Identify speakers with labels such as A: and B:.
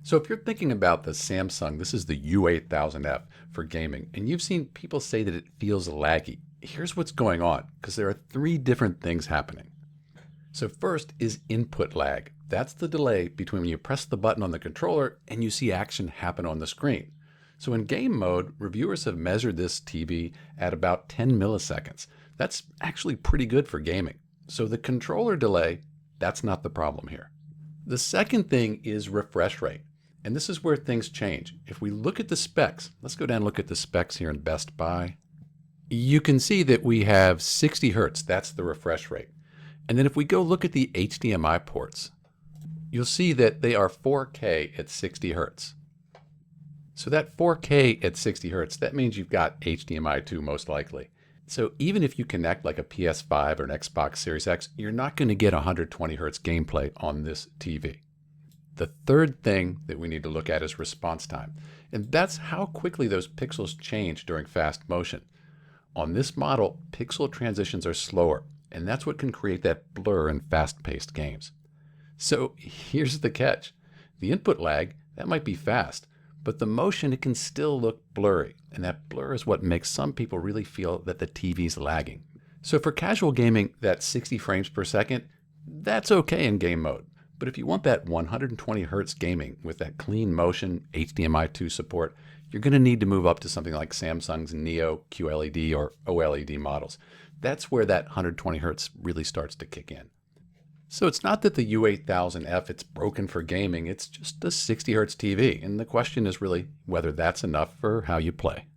A: So if you're thinking about the Samsung, this is the U8000F for gaming, and you've seen people say that it feels laggy. Here's what's going on, because there are three different things happening. So first is input lag. That's the delay between when you press the button on the controller and you see action happen on the screen. So in game mode, reviewers have measured this TV at about 10 milliseconds. That's actually pretty good for gaming. So the controller delay, that's not the problem here. The second thing is refresh rate. And this is where things change. If we look at the specs, let's go down and look at the specs here in Best Buy. You can see that we have 60 Hertz, that's the refresh rate. And then if we go look at the HDMI ports, you'll see that they are 4K at 60 Hertz. So that 4K at 60 Hertz, that means you've got HDMI 2 most likely. So even if you connect like a PS5 or an Xbox Series X, you're not going to get 120 Hertz gameplay on this TV. The third thing that we need to look at is response time. And that's how quickly those pixels change during fast motion. On this model, pixel transitions are slower, and that's what can create that blur in fast-paced games. So here's the catch. The input lag, that might be fast, but the motion, it can still look blurry. And that blur is what makes some people really feel that the TV's lagging. So for casual gaming, that 60 frames per second, that's okay in game mode. But if you want that 120 Hertz gaming with that clean motion, HDMI 2 support, you're going to need to move up to something like Samsung's Neo QLED or OLED models. That's where that 120 Hertz really starts to kick in. So it's not that the U8000F, it's broken for gaming, it's just a 60 Hertz TV. And the question is really whether that's enough for how you play.